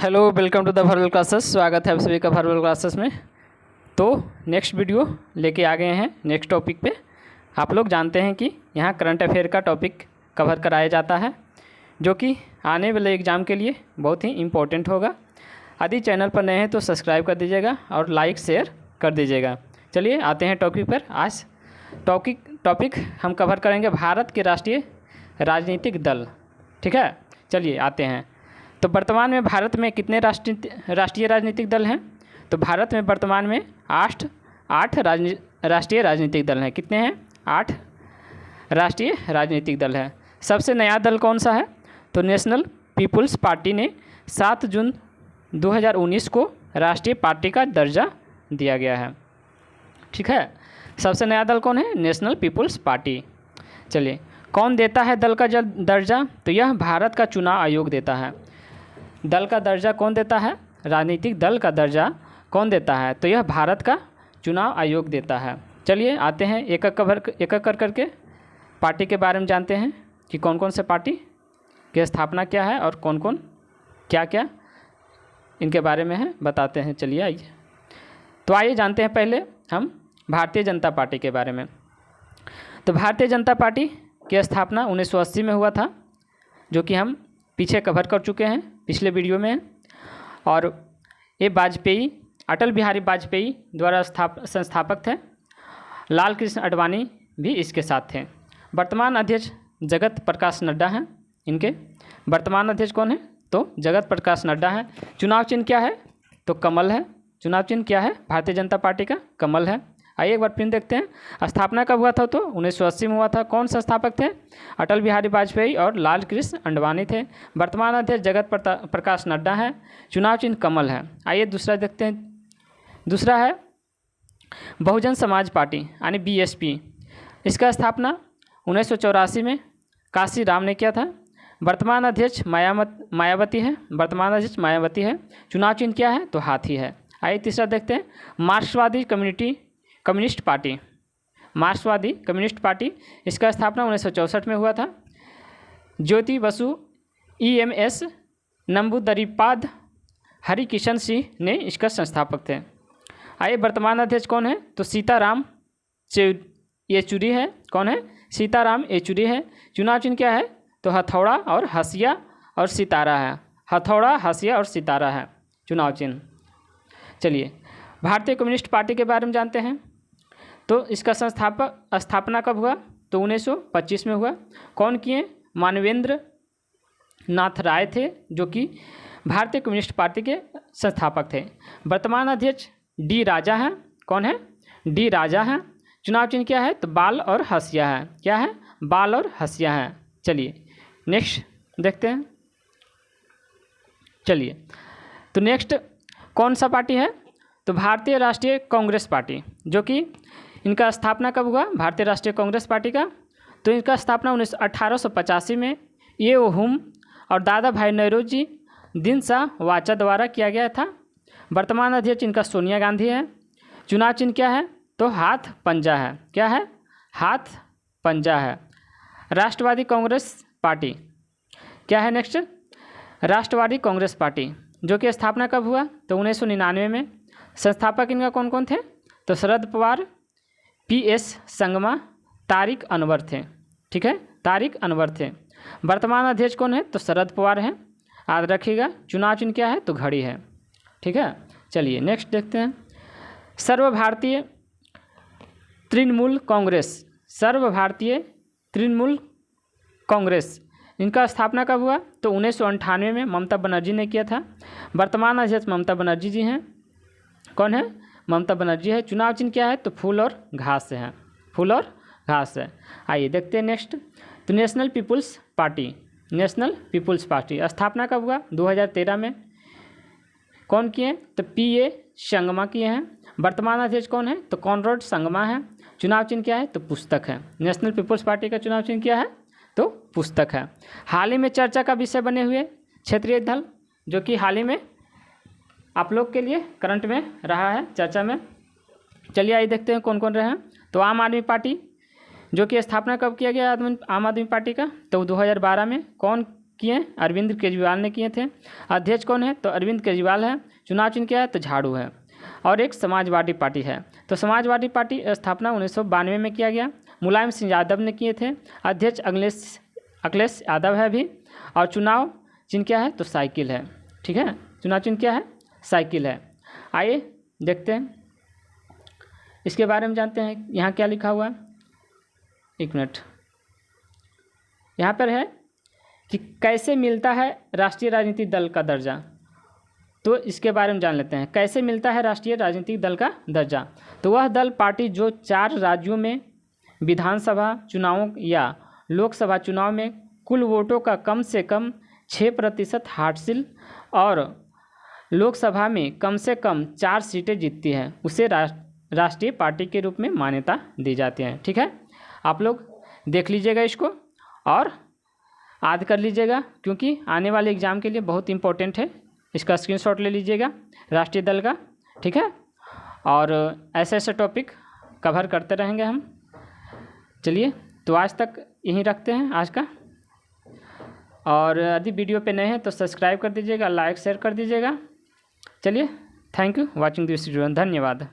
Hello, welcome to the verbal classes. स्वागत है आप सभी का वर्बल क्लासेस में। तो नेक्स्ट वीडियो लेके आ गए हैं नेक्स्ट टॉपिक पे। आप लोग जानते हैं कि यहाँ करंट अफेयर का टॉपिक कवर कराया जाता है, जो कि आने वाले एग्ज़ाम के लिए बहुत ही इम्पोर्टेंट होगा। यदि चैनल पर नए हैं तो सब्सक्राइब कर दीजिएगा और लाइक शेयर कर दीजिएगा। चलिए आते हैं टॉपिक पर। आज टॉपिक हम कवर करेंगे भारत के राष्ट्रीय राजनीतिक दल। ठीक है, चलिए आते हैं। तो वर्तमान में भारत में कितने राष्ट्रीय राजनीतिक दल हैं? तो भारत में वर्तमान में आठ राष्ट्रीय राजनीतिक दल हैं। कितने हैं? 8 राष्ट्रीय राजनीतिक दल हैं। सबसे नया दल कौन सा है? तो नेशनल पीपुल्स पार्टी ने 7 जून 2019 को राष्ट्रीय पार्टी का दर्जा दिया गया है। ठीक है, सबसे नया दल कौन है? National people's party. चलिए, कौन देता है दल का दर्जा? तो यह भारत का चुनाव आयोग देता है। दल का दर्जा कौन देता है? राजनीतिक दल का दर्जा कौन देता है? तो यह भारत का चुनाव आयोग देता है। चलिए आते हैं एक एक करके पार्टी के बारे में जानते हैं कि कौन कौन से पार्टी की स्थापना क्या है और कौन कौन क्या क्या इनके बारे में है बताते हैं। चलिए आइए, तो आइए जानते हैं पहले हम भारतीय जनता पार्टी के बारे में। तो भारतीय जनता पार्टी की स्थापना 1980 में हुआ था, जो कि हम पीछे कवर कर चुके हैं पिछले वीडियो में। और ये वाजपेयी, अटल बिहारी वाजपेयी द्वारा संस्थापक थे। लाल कृष्ण आडवाणी भी इसके साथ थे। वर्तमान अध्यक्ष जगत प्रकाश नड्डा हैं। इनके वर्तमान अध्यक्ष कौन है? तो जगत प्रकाश नड्डा हैं। चुनाव चिन्ह क्या है? तो कमल है। चुनाव चिन्ह क्या है भारतीय जनता पार्टी का? कमल है। आइए एक बार फिर देखते हैं स्थापना कब हुआ था। तो 1980 में हुआ था। कौन संस्थापक थे? अटल बिहारी वाजपेयी और लाल कृष्ण आडवाणी थे। वर्तमान अध्यक्ष जगत प्रकाश नड्डा है। चुनाव चिन्ह कमल है। आइए दूसरा देखते हैं। दूसरा है बहुजन समाज पार्टी यानी बीएसपी। इसका स्थापना 1984 में काशी राम ने किया था। वर्तमान अध्यक्ष मायावती है। वर्तमान अध्यक्ष मायावती है। चुनाव चिन्ह क्या है? तो हाथी है। आइए तीसरा देखते हैं मार्क्सवादी कम्युनिस्ट पार्टी। मार्क्सवादी कम्युनिस्ट पार्टी, इसका स्थापना 1964 में हुआ था। ज्योति बसु, EMS नंबूदरीपाद, हरिकिशन सिंह ने इसका संस्थापक थे। आइए वर्तमान अध्यक्ष कौन है? तो सीताराम येचुरी है। कौन है? सीताराम येचुरी है। चुनाव चिन्ह क्या है? तो हथौड़ा और हसिया और सितारा है। हथौड़ा, हसिया और सितारा है चुनाव चिन्ह। चलिए भारतीय कम्युनिस्ट पार्टी के बारे में जानते हैं। तो इसका स्थापना कब हुआ? तो 1925 में हुआ। कौन किए? मानवेंद्र नाथ राय थे, जो कि भारतीय कम्युनिस्ट पार्टी के संस्थापक थे। वर्तमान अध्यक्ष डी राजा हैं। कौन है? डी राजा हैं। चुनाव चिन्ह क्या है? तो बाल और हसिया है। क्या है? बाल और हसिया है। चलिए नेक्स्ट देखते हैं। चलिए, तो नेक्स्ट कौन सा पार्टी है? तो भारतीय राष्ट्रीय कांग्रेस पार्टी, जो कि इनका स्थापना कब हुआ? भारतीय राष्ट्रीय कांग्रेस पार्टी का तो इनका स्थापना 1885 में ये हुम और दादा भाई नौरोजी दिनसा वाचा द्वारा किया गया था। वर्तमान अध्यक्ष इनका सोनिया गांधी है। चुनाव चिन्ह क्या है? तो हाथ पंजा है। क्या है? हाथ पंजा है। राष्ट्रवादी कांग्रेस पार्टी क्या है? नेक्स्ट राष्ट्रवादी कांग्रेस पार्टी, जो कि स्थापना कब हुआ? तो 1999 में। संस्थापक इनका कौन कौन थे? तो शरद पवार, PS संगमा, तारिक अनवर थे। ठीक है, तारिक अनवर थे। वर्तमान अध्यक्ष कौन है? तो शरद पवार हैं, याद रखिएगा। चुनाव चिन्ह क्या है? तो घड़ी है। ठीक है, चलिए नेक्स्ट देखते हैं। सर्वभारतीय तृणमूल कांग्रेस, सर्वभारतीय तृणमूल कांग्रेस, इनका स्थापना कब हुआ? तो 1998 में ममता बनर्जी ने किया था। वर्तमान अध्यक्ष ममता बनर्जी जी हैं। कौन है? ममता बनर्जी है। चुनाव चिन्ह क्या है? तो फूल और घास से है। फूल और घास है। आइए देखते हैं नेक्स्ट। तो national people's party, national people's party स्थापना कब हुआ? 2013 में। कौन किए? तो PA संगमा किए हैं। वर्तमान अध्यक्ष कौन है? तो कॉनराड संगमा है। चुनाव चिन्ह क्या है? तो पुस्तक है। नेशनल पीपुल्स पार्टी का चुनाव चिन्ह क्या है? तो पुस्तक है। हाल ही में चर्चा का विषय बने हुए क्षेत्रीय दल, जो कि हाल ही में आप लोग के लिए करंट में रहा है चर्चा में। चलिए आइए देखते हैं कौन कौन रहे हैं। तो आम आदमी पार्टी, जो कि स्थापना कब किया गया आम आदमी पार्टी का? तो 2012 में। कौन किए हैं? अरविंद केजरीवाल ने किए थे। अध्यक्ष कौन है? तो अरविंद केजरीवाल है। चुनाव चिन्ह क्या है? तो झाड़ू है। और एक समाजवादी पार्टी है। तो समाजवादी पार्टी स्थापना 1992 में किया गया। मुलायम सिंह यादव ने किए थे। अध्यक्ष अखिलेश यादव है अभी। और चुनाव चिन्ह क्या है? तो साइकिल है। ठीक है, चुनाव चिन्ह क्या है? साइकिल है। आइए देखते हैं, इसके बारे में जानते हैं। यहाँ क्या लिखा हुआ है? एक मिनट, यहाँ पर है कि कैसे मिलता है राष्ट्रीय राजनीतिक दल का दर्जा। तो इसके बारे में जान लेते हैं। कैसे मिलता है राष्ट्रीय राजनीतिक दल का दर्जा? तो वह दल पार्टी जो 4 राज्यों में विधानसभा चुनावों या लोकसभा चुनाव में कुल वोटों का कम से कम 6% हासिल और लोकसभा में कम से कम 4 सीटें जीतती है, उसे राष्ट्रीय पार्टी के रूप में मान्यता दी जाती है। ठीक है, आप लोग देख लीजिएगा इसको और याद कर लीजिएगा, क्योंकि आने वाले एग्ज़ाम के लिए बहुत इंपॉर्टेंट है। इसका स्क्रीनशॉट ले लीजिएगा राष्ट्रीय दल का। ठीक है, और ऐसे ऐसे टॉपिक कवर करते रहेंगे हम। चलिए, तो आज तक यहीं रखते हैं आज का। और यदि वीडियो पे नए हैं तो सब्सक्राइब कर दीजिएगा, लाइक शेयर कर दीजिएगा। चलिए, thank you watching this video. धन्यवाद।